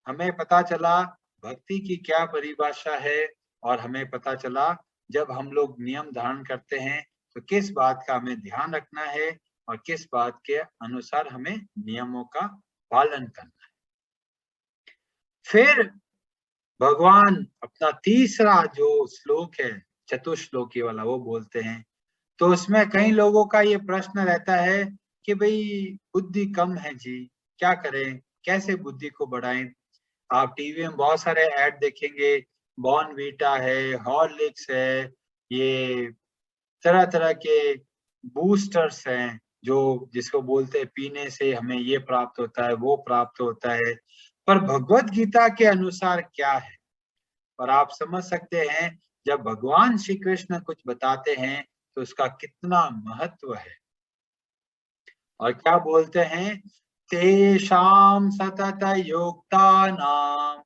हमें पता चला भक्ति की क्या परिभाषा है, और हमें पता चला जब हम लोग नियम धारण करते हैं तो किस बात का हमें ध्यान रखना है और किस बात के अनुसार हमें नियमों का पालन करना है। फिर भगवान अपना तीसरा जो श्लोक है चतुश्लोकी वाला वो बोलते हैं। तो उसमें कई लोगों का ये प्रश्न रहता है कि भाई बुद्धि कम है जी, क्या करें, कैसे बुद्धि को बढ़ाएं। आप टीवी में बहुत सारे ऐड देखेंगे, बॉर्नवीटा है, हॉर्लिक्स है, ये तरह तरह के बूस्टर्स हैं जो जिसको बोलते हैं पीने से हमें ये प्राप्त होता है वो प्राप्त होता है। पर भगवत गीता के अनुसार क्या है? और आप समझ सकते हैं जब भगवान श्री कृष्ण कुछ बताते हैं तो उसका कितना महत्व है। और क्या बोलते हैं, तेषां सतत योक्तानां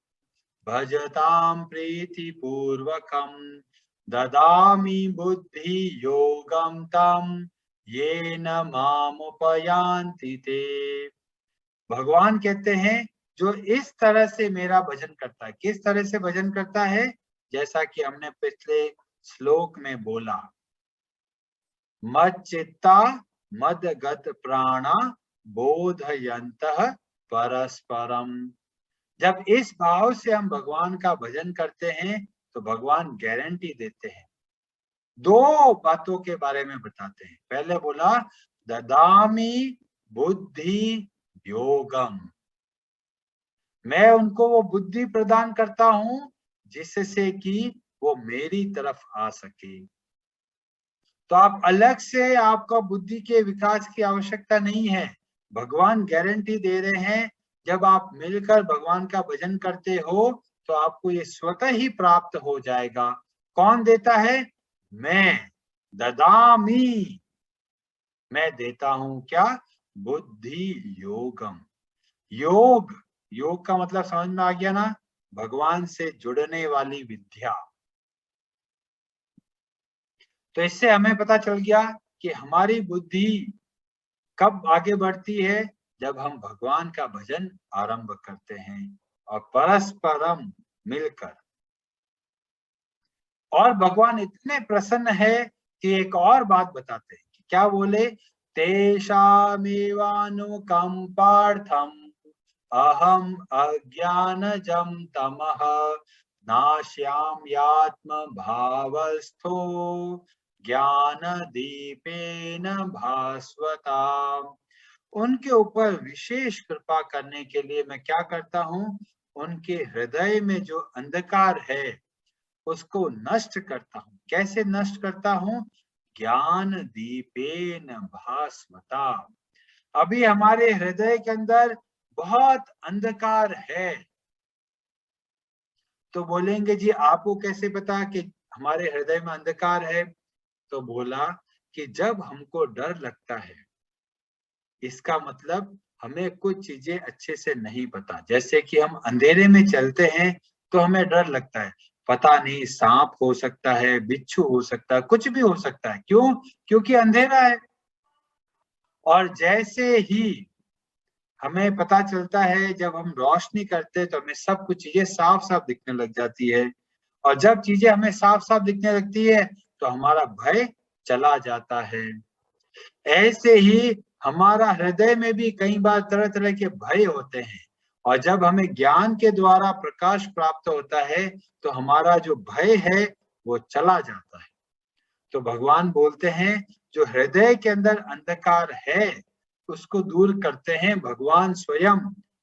भजतां प्रीति पूर्वकं ददामि बुद्धि योगं तं येन मामुपयान्ति ते। भगवान कहते हैं जो इस तरह से मेरा भजन करता है, किस तरह से भजन करता है, जैसा कि हमने पिछले श्लोक में बोला, मच्चित्ता मदगत प्राणा बोधयन्तः परस्परम। जब इस भाव से हम भगवान का भजन करते हैं तो भगवान गारंटी देते हैं, दो बातों के बारे में बताते हैं। पहले बोला ददामि बुद्धि योगम, मैं उनको वो बुद्धि प्रदान करता हूं जिससे कि वो मेरी तरफ आ सके। तो आप अलग से, आपका बुद्धि के विकास की आवश्यकता नहीं है, भगवान गारंटी दे रहे हैं जब आप मिलकर भगवान का भजन करते हो तो आपको ये स्वतः ही प्राप्त हो जाएगा। कौन देता है? मैं, ददामी, मैं देता हूं क्या? बुद्धि योगम। योग, योग का मतलब समझ में आ गया ना, भगवान से जुड़ने वाली विद्या। तो इससे हमें पता चल गया कि हमारी बुद्धि कब आगे बढ़ती है, जब हम भगवान का भजन आरंभ करते हैं और परस्परम मिलकर। और भगवान इतने प्रसन्न है कि एक और बात बताते हैं, कि क्या बोले, तेषामेवानुकंपार्थम अहम अज्ञानजं तमः नाश्याम्यात्म भावस्थो ज्ञान दीपेन भास्वता। उनके ऊपर विशेष कृपा करने के लिए मैं क्या करता हूँ, उनके हृदय में जो अंधकार है उसको नष्ट करता हूँ। कैसे नष्ट करता हूँ? ज्ञान दीपेन भास्वता। अभी हमारे हृदय के अंदर बहुत अंधकार है। तो बोलेंगे जी आपको कैसे पता कि हमारे हृदय में अंधकार है? तो बोला कि जब हमको डर लगता है, इसका मतलब हमें कुछ चीजें अच्छे से नहीं पता। जैसे कि हम अंधेरे में चलते हैं तो हमें डर लगता है, पता नहीं सांप हो सकता है, बिच्छू हो सकता है, कुछ भी हो सकता है। क्यों? क्योंकि अंधेरा है। और जैसे ही हमें पता चलता है, जब हम रोशनी करते हैं तो हमें सब कुछ चीजें साफ साफ दिखने लग जाती है। और जब चीजें हमें साफ साफ दिखने लगती है तो हमारा भय चला जाता है। ऐसे ही हमारा हृदय में भी कई बार तरह तरह के भय होते हैं, और जब हमें ज्ञान के द्वारा प्रकाश प्राप्त होता है तो हमारा जो भय है वो चला जाता है। तो भगवान बोलते हैं जो हृदय के अंदर अंधकार है उसको दूर करते हैं भगवान स्वयं।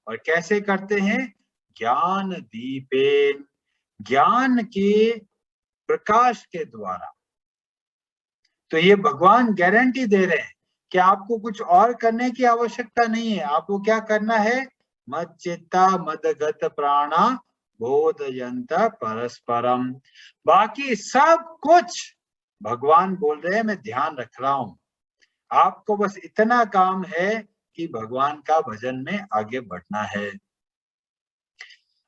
और कैसे करते हैं? ज्ञान दीपेन, ज्ञान के प्रकाश के द्वारा। तो ये भगवान गारंटी दे रहे हैं कि आपको कुछ और करने की आवश्यकता नहीं है। आपको क्या करना है? मच्चित्ता मदगत प्राणा बोधयंत परस्परम। बाकी सब कुछ भगवान बोल रहे हैं मैं ध्यान रख रहा हूं, आपको बस इतना काम है कि भगवान का भजन में आगे बढ़ना है।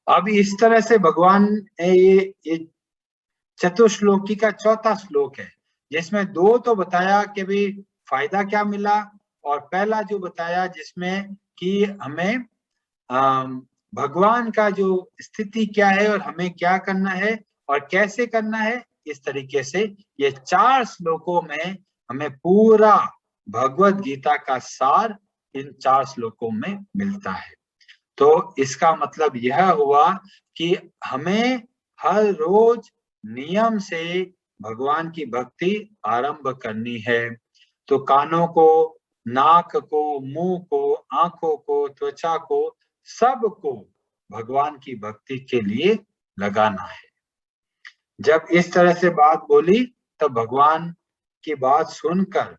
अब इस तरह से भगवान ये चतुश्लोकी का चौथा श्लोक है, जिसमें दो तो बताया कि भाई फायदा क्या मिला, और पहला जो बताया जिसमें कि हमें भगवान का जो स्थिति क्या है और हमें क्या करना है और कैसे करना है। इस तरीके से ये 4 श्लोकों में हमें पूरा भगवत गीता का सार इन 4 श्लोकों में मिलता है। तो इसका मतलब यह हुआ कि हमें हर रोज नियम से भगवान की भक्ति आरंभ करनी है। तो कानों को, नाक को, मुंह को, आंखों को, त्वचा को, सबको भगवान की भक्ति के लिए लगाना है। जब इस तरह से बात बोली तब भगवान की बात सुनकर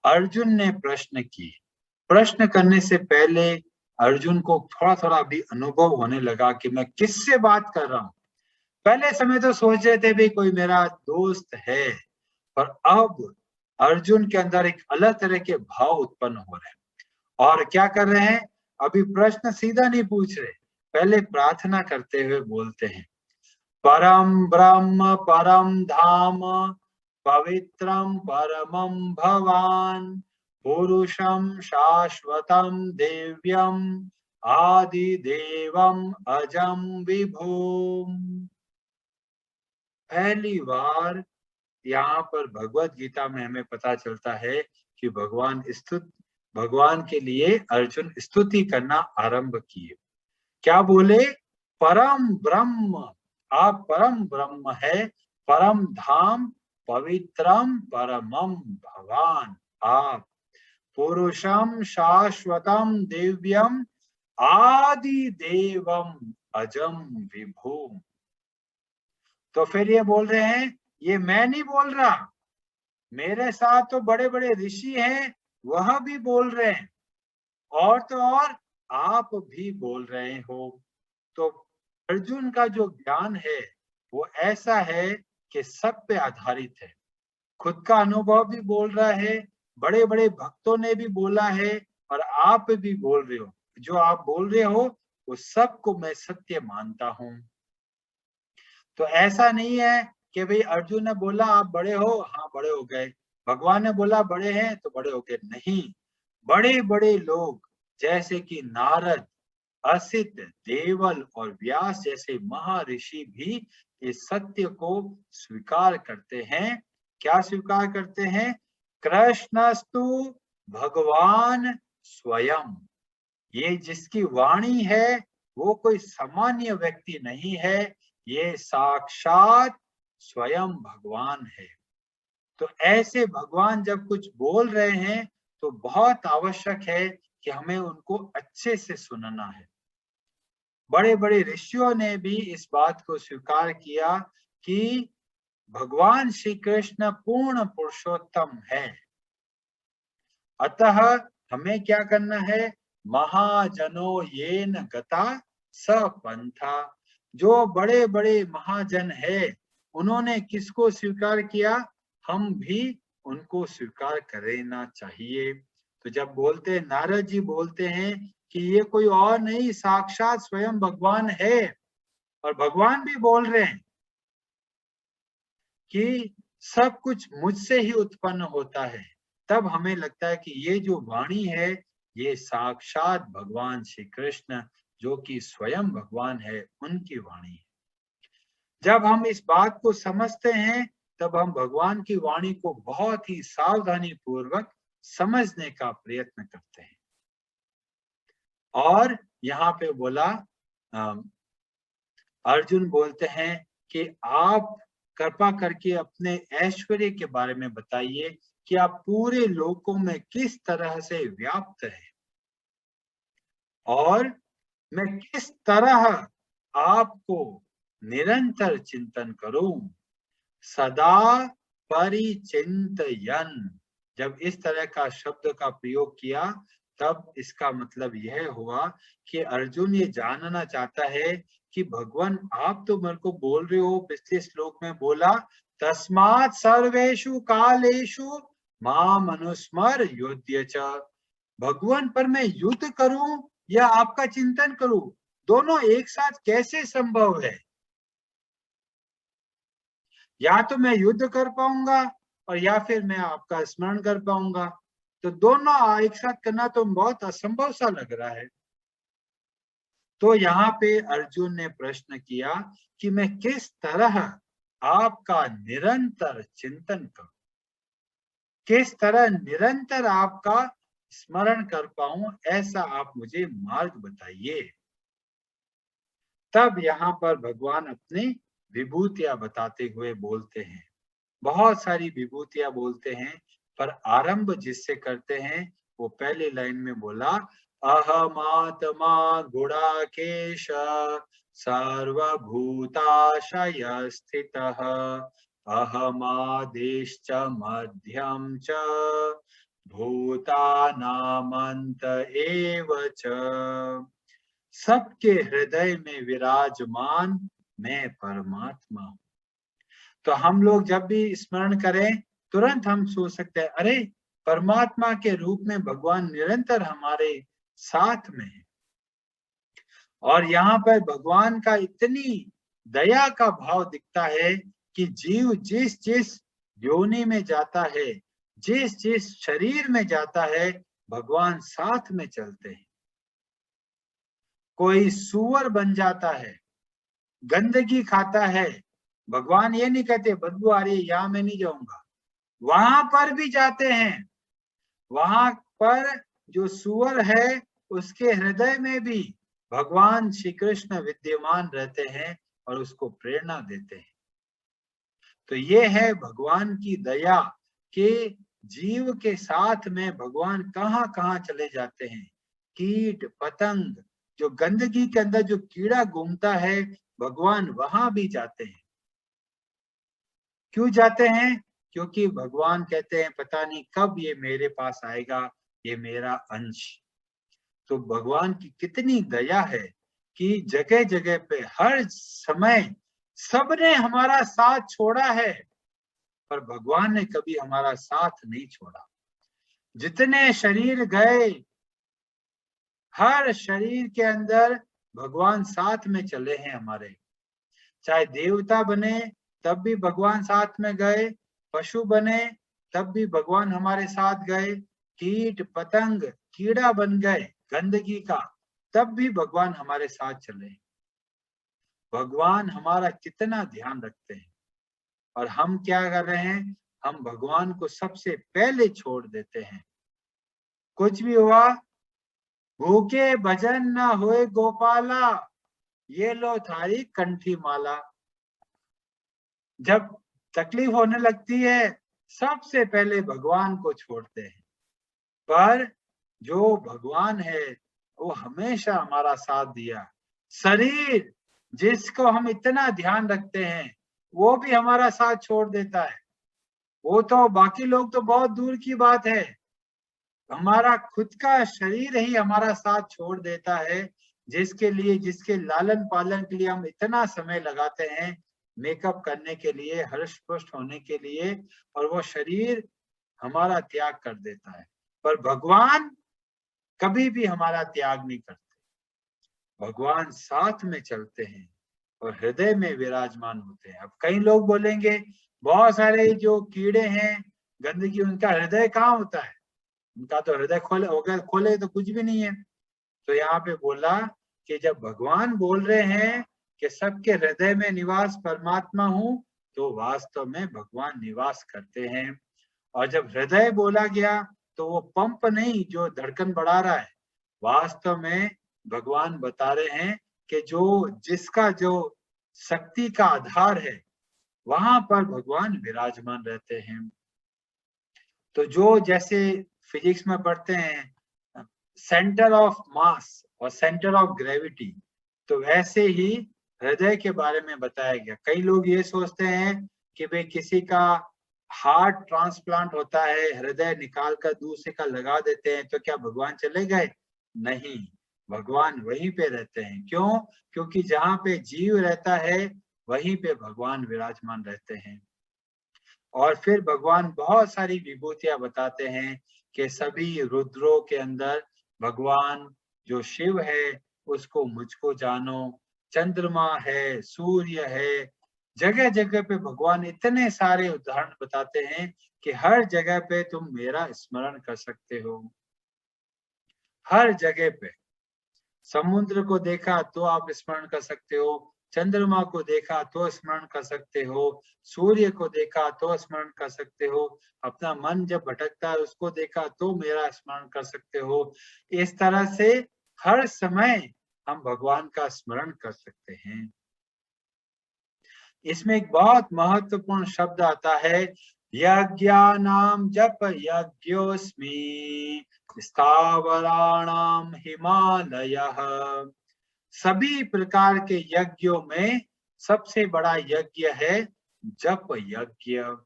अर्जुन ने प्रश्न किए। प्रश्न करने से पहले अर्जुन को थोड़ा थोड़ा भी अनुभव होने लगा कि मैं किससे बात कर रहा हूं। पहले समय तो सोच रहे थे भी कोई मेरा दोस्त है, पर अब अर्जुन के अंदर एक अलग तरह के भाव उत्पन्न हो रहे हैं। और क्या कर रहे हैं, अभी प्रश्न सीधा नहीं पूछ रहे, पहले प्रार्थना करते हुए बोलते हैं, परम ब्रह्म परम धाम पवित्रम परमं भवान पुरुषं शाश्वतं दिव्यम आदि देवम अजम विभुम। पहली बार यहाँ पर भगवत गीता में हमें पता चलता है कि भगवान के लिए अर्जुन स्तुति करना आरंभ किए। क्या बोले, परम ब्रह्म, आप परम ब्रह्म है, परम धाम पवित्रम परमम भगवान आप, पुरुषम शाश्वतम दिव्यम आदि देवम अजम विभुम। तो फिर ये बोल रहे हैं, ये मैं नहीं बोल रहा, मेरे साथ तो बड़े बड़े ऋषि हैं, वह भी बोल रहे हैं, और तो और आप भी बोल रहे हो। तो अर्जुन का जो ज्ञान है वो ऐसा है कि सब पे आधारित है, खुद का अनुभव भी बोल रहा है, बड़े बड़े भक्तों ने भी बोला है, और आप भी बोल रहे हो, जो आप बोल रहे हो वो सबको मैं सत्य मानता हूं। तो ऐसा नहीं है कि भाई अर्जुन ने बोला आप बड़े हो, हाँ बड़े हो गए, भगवान ने बोला बड़े हैं तो बड़े हो गए, नहीं। बड़े बड़े लोग जैसे कि नारद, असित, देवल और व्यास जैसे महर्षि भी इस सत्य को स्वीकार करते हैं। क्या स्वीकार करते हैं, कृष्णस्तु भगवान स्वयं, ये जिसकी वाणी है वो कोई सामान्य व्यक्ति नहीं है, ये साक्षात स्वयं भगवान है। तो ऐसे भगवान जब कुछ बोल रहे हैं तो बहुत आवश्यक है कि हमें उनको अच्छे से सुनना है। बड़े बड़े ऋषियों ने भी इस बात को स्वीकार किया कि भगवान श्री कृष्ण पूर्ण पुरुषोत्तम है। अतः हमें क्या करना है, महाजनो येन गता स पंथा, जो बड़े बड़े महाजन है उन्होंने किसको स्वीकार किया, हम भी उनको स्वीकार करना चाहिए। तो जब बोलते नारद जी बोलते हैं कि ये कोई और नहीं साक्षात स्वयं भगवान है, और भगवान भी बोल रहे हैं कि सब कुछ मुझसे ही उत्पन्न होता है, तब हमें लगता है कि ये जो वाणी है ये साक्षात भगवान श्री कृष्ण जो कि स्वयं भगवान है उनकी वाणी है। जब हम इस बात को समझते हैं तब हम भगवान की वाणी को बहुत ही सावधानी पूर्वक समझने का प्रयत्न करते हैं। और यहाँ पे बोला अर्जुन बोलते हैं कि आप कृपा करके अपने ऐश्वर्य के बारे में बताइए कि आप पूरे लोकों में किस तरह से व्याप्त है, और मैं किस तरह आपको निरंतर चिंतन करूं, सदा परिचिंतयन। जब इस तरह का शब्द का प्रयोग किया तब इसका मतलब यह हुआ कि अर्जुन ये जानना चाहता है कि भगवान आप तो मेरे को बोल रहे हो, पिछले श्लोक में बोला तस्मात् सर्वेषु कालेषु माम अनुस्मर युध्य च, भगवान पर मैं युद्ध करूं या आपका चिंतन करूं, दोनों एक साथ कैसे संभव है। या तो मैं युद्ध कर पाऊंगा और या फिर मैं आपका स्मरण कर पाऊंगा, तो दोनों एक साथ करना तो बहुत असंभव सा लग रहा है। तो यहाँ पे अर्जुन ने प्रश्न किया कि मैं किस तरह आपका निरंतर चिंतन करूं, किस तरह निरंतर आपका स्मरण कर पाऊं, ऐसा आप मुझे मार्ग बताइए। तब यहाँ पर भगवान अपनी विभूतियां बताते हुए बोलते हैं, बहुत सारी विभूतियां बोलते हैं, पर आरंभ जिससे करते हैं वो पहले लाइन में बोला अहमात्मा गुणाकेश सर्वभूताशय स्थितः अहमादिश्च मध्यम च भूतानामंत एव च, सबके हृदय में विराजमान मैं परमात्मा हूं। तो हम लोग जब भी स्मरण करें तुरंत हम सोच सकते हैं, अरे परमात्मा के रूप में भगवान निरंतर हमारे साथ में है। और यहाँ पर भगवान का इतनी दया का भाव दिखता है कि जीव जिस जिस योनि में जाता है, जिस जिस शरीर में जाता है, भगवान साथ में चलते हैं। कोई सूअर बन जाता है, गंदगी खाता है, भगवान ये नहीं कहते बदबू आ रही है यहां मैं नहीं जाऊंगा, वहां पर भी जाते हैं। वहां पर जो सूअर है उसके हृदय में भी भगवान श्री कृष्ण विद्यमान रहते हैं और उसको प्रेरणा देते हैं। तो ये है भगवान की दया कि जीव के साथ में भगवान कहाँ कहाँ चले जाते हैं। कीट पतंग, जो गंदगी के अंदर जो कीड़ा घूमता है, भगवान वहां भी जाते हैं। क्यों जाते हैं? क्योंकि भगवान कहते हैं पता नहीं कब ये मेरे पास आएगा, ये मेरा अंश। तो भगवान की कितनी दया है कि जगह जगह पे हर समय सबने हमारा साथ छोड़ा है, पर भगवान ने कभी हमारा साथ नहीं छोड़ा। जितने शरीर गए, हर शरीर के अंदर भगवान साथ में चले हैं हमारे। चाहे देवता बने तब भी भगवान साथ में गए, पशु बने तब भी भगवान हमारे साथ गए, कीट पतंग कीड़ा बन गए गंदगी का, तब भी भगवान हमारे साथ चले। भगवान हमारा कितना ध्यान रखते हैं, और हम क्या कर रहे हैं? हम भगवान को सबसे पहले छोड़ देते हैं। कुछ भी हुआ, भूखे भजन न होए गोपाला, ये लो थारी कंठी माला। जब तकलीफ होने लगती है, सबसे पहले भगवान को छोड़ते हैं। पर जो भगवान है वो हमेशा हमारा साथ दिया। शरीर जिसको हम इतना ध्यान रखते हैं, वो भी हमारा साथ छोड़ देता है। वो तो बाकी लोग तो बहुत दूर की बात है, हमारा खुद का शरीर ही हमारा साथ छोड़ देता है, जिसके लिए, जिसके लालन पालन के लिए हम इतना समय लगाते हैं, मेकअप करने के लिए, हर्ष पुष्ट होने के लिए, और वो शरीर हमारा त्याग कर देता है। पर भगवान कभी भी हमारा त्याग नहीं करते। भगवान साथ में चलते हैं और हृदय में विराजमान होते हैं। अब कई लोग बोलेंगे बहुत सारे जो कीड़े हैं, गंदगी, उनका हृदय कहाँ होता है? उनका तो हृदय खोले तो कुछ भी नहीं है। तो यहाँ पे बोला कि जब भगवान बोल रहे हैं कि सबके हृदय में निवास परमात्मा हूँ, तो वास्तव में भगवान निवास करते हैं। और जब हृदय बोला गया तो वो पंप नहीं जो धड़कन बढ़ा रहा है, वास्तव में भगवान बता रहे हैं कि जो जिसका जो शक्ति का आधार है, वहां पर भगवान विराजमान रहते हैं। तो जो जैसे फिजिक्स में पढ़ते हैं सेंटर ऑफ मास और सेंटर ऑफ ग्रेविटी, तो वैसे ही हृदय के बारे में बताया गया। कई लोग ये सोचते हैं कि भाई किसी का हार्ट ट्रांसप्लांट होता है, हृदय निकाल कर दूसरे का लगा देते हैं, तो क्या भगवान चले गए? नहीं, भगवान वहीं पे रहते हैं। क्यों? क्योंकि जहाँ पे जीव रहता है वहीं पे भगवान विराजमान रहते हैं। और फिर भगवान बहुत सारी विभूतियां बताते हैं कि सभी रुद्रों के अंदर भगवान जो शिव है उसको मुझको जानो, चंद्रमा है, सूर्य है, जगह जगह पे भगवान इतने सारे उदाहरण बताते हैं कि हर जगह पे तुम मेरा स्मरण कर सकते हो। हर जगह पे समुद्र को देखा तो आप स्मरण कर सकते हो, चंद्रमा को देखा तो स्मरण कर सकते हो, सूर्य को देखा तो स्मरण कर सकते हो, अपना मन जब भटकता है उसको देखा तो मेरा स्मरण कर सकते हो। इस तरह से हर समय हम भगवान का स्मरण कर सकते हैं। इसमें एक बहुत महत्वपूर्ण शब्द आता है, यज्ञानाम जप यज्ञोस्मि स्थावराणाम हिमालयः। सभी प्रकार के यज्ञों में सबसे बड़ा यज्ञ है जप यज्ञ।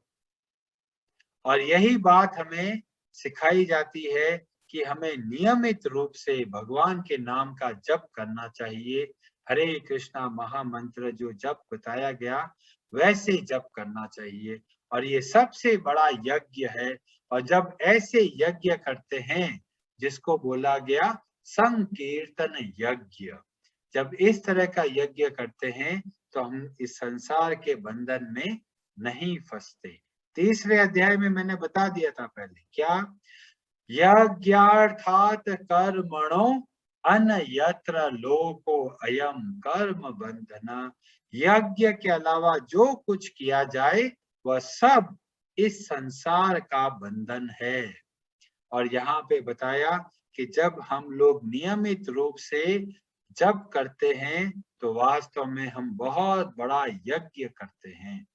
और यही बात हमें सिखाई जाती है कि हमें नियमित रूप से भगवान के नाम का जप करना चाहिए। हरे कृष्णा महामंत्र जो जप बताया गया वैसे जप करना चाहिए। और ये सबसे बड़ा यज्ञ है। और जब ऐसे यज्ञ करते हैं जिसको बोला गया संकीर्तन यज्ञ, जब इस तरह का यज्ञ करते हैं तो हम इस संसार के बंधन में नहीं फंसते। तीसरे अध्याय में मैंने बता दिया था पहले, क्या? यज्ञार्थात कर्मणो अन्यत्र लोको अयम कर्म बंधना। यज्ञ के अलावा जो कुछ किया जाए वह सब इस संसार का बंधन है। और यहाँ पे बताया कि जब हम लोग नियमित रूप से जप करते हैं तो वास्तव में हम बहुत बड़ा यज्ञ करते हैं।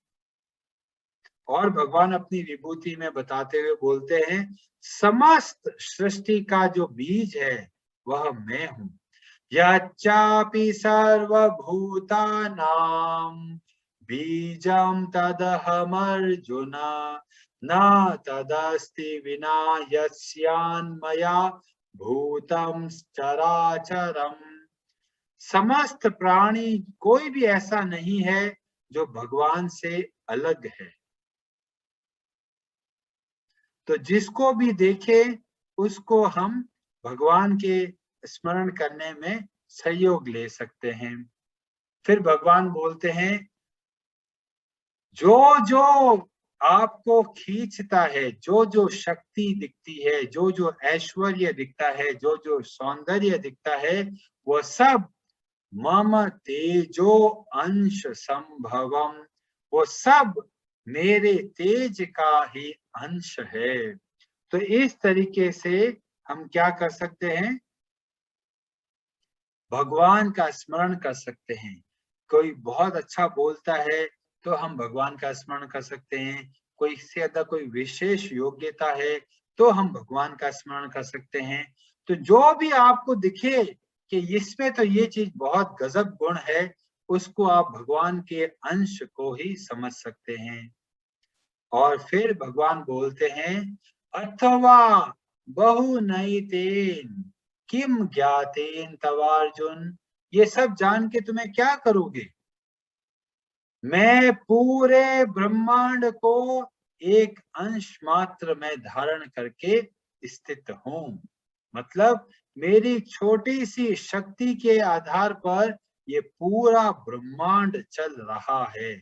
और भगवान अपनी विभूति में बताते हुए बोलते हैं, समस्त सृष्टि का जो बीज है वह मैं हूं। यच्चापि सर्वभूतानां बीजं तदहमर्जुन न तदस्ति विना यस्यान्मया भूतं चराचरम। समस्त प्राणी कोई भी ऐसा नहीं है जो भगवान से अलग है। तो जिसको भी देखे उसको हम भगवान के स्मरण करने में सहयोग ले सकते हैं। फिर भगवान बोलते हैं, जो जो आपको खींचता है, जो जो शक्ति दिखती है, जो जो ऐश्वर्य दिखता है, जो जो सौंदर्य दिखता है, वह सब मम तेजो अंश संभवम, वो सब मेरे तेज का ही अंश है। तो इस तरीके से हम क्या कर सकते हैं? भगवान का स्मरण कर सकते हैं। कोई बहुत अच्छा बोलता है तो हम भगवान का स्मरण कर सकते हैं। कोई से ज्यादा कोई विशेष योग्यता है तो हम भगवान का स्मरण कर सकते हैं। तो जो भी आपको दिखे कि इसमें तो ये चीज बहुत गजब गुण है, उसको आप भगवान के अंश को ही समझ सकते हैं। और फिर भगवान बोलते हैं, अथवा बहु नैतेन किम ज्ञातेन तवार्जुन। ये सब जान के तुम्हें क्या करोगे? मैं पूरे ब्रह्मांड को एक अंश मात्र में धारण करके स्थित हूं। मतलब मेरी छोटी सी शक्ति के आधार पर ये पूरा ब्रह्मांड चल रहा है।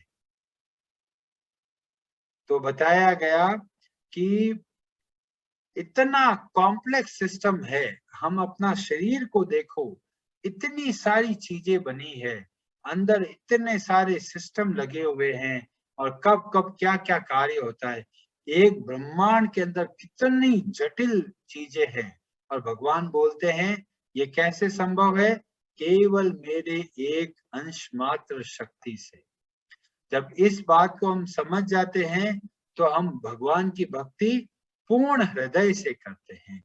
तो बताया गया कि इतना कॉम्प्लेक्स सिस्टम है। हम अपना शरीर को देखो, इतनी सारी चीजें बनी है, अंदर इतने सारे सिस्टम लगे हुए हैं और कब कब क्या क्या कार्य होता है। एक ब्रह्मांड के अंदर कितनी जटिल चीजें हैं। और भगवान बोलते हैं, ये कैसे संभव है? केवल मेरे एक अंश मात्र शक्ति से। जब इस बात को हम समझ जाते हैं तो हम भगवान की भक्ति पूर्ण हृदय से करते हैं।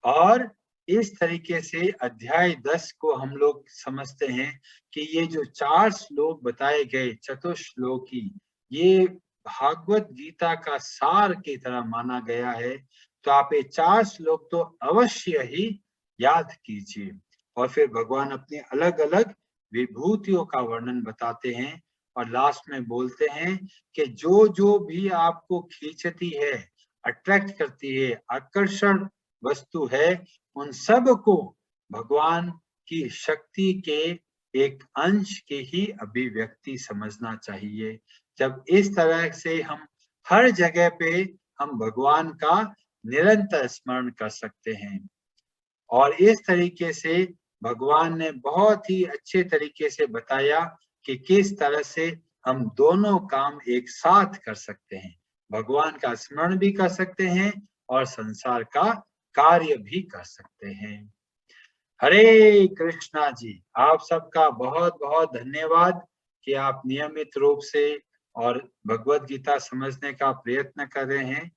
और इस तरीके से अध्याय 10 को हम लोग समझते हैं कि ये जो 4 श्लोक बताए गए, चतुश्लोकी, ये भागवत गीता का सार की तरह माना गया है। तो आप ये 4 श्लोक तो अवश्य ही याद कीजिए। और फिर भगवान अपनी अलग अलग विभूतियों का वर्णन बताते हैं और लास्ट में बोलते हैं कि जो जो भी आपको खींचती है, अट्रैक्ट करती है, आकर्षण वस्तु है, उन सब को भगवान की शक्ति के एक अंश की ही अभिव्यक्ति समझना चाहिए। जब इस तरह से हम हर जगह पे हम भगवान का निरंतर स्मरण कर सकते हैं। और इस तरीके से भगवान ने बहुत ही अच्छे तरीके से बताया कि किस तरह से हम दोनों काम एक साथ कर सकते हैं। भगवान का स्मरण भी कर सकते हैं और संसार का कार्य भी कर सकते हैं। हरे कृष्णा जी, आप सबका बहुत बहुत धन्यवाद कि आप नियमित रूप से और भगवत गीता समझने का प्रयत्न कर रहे हैं।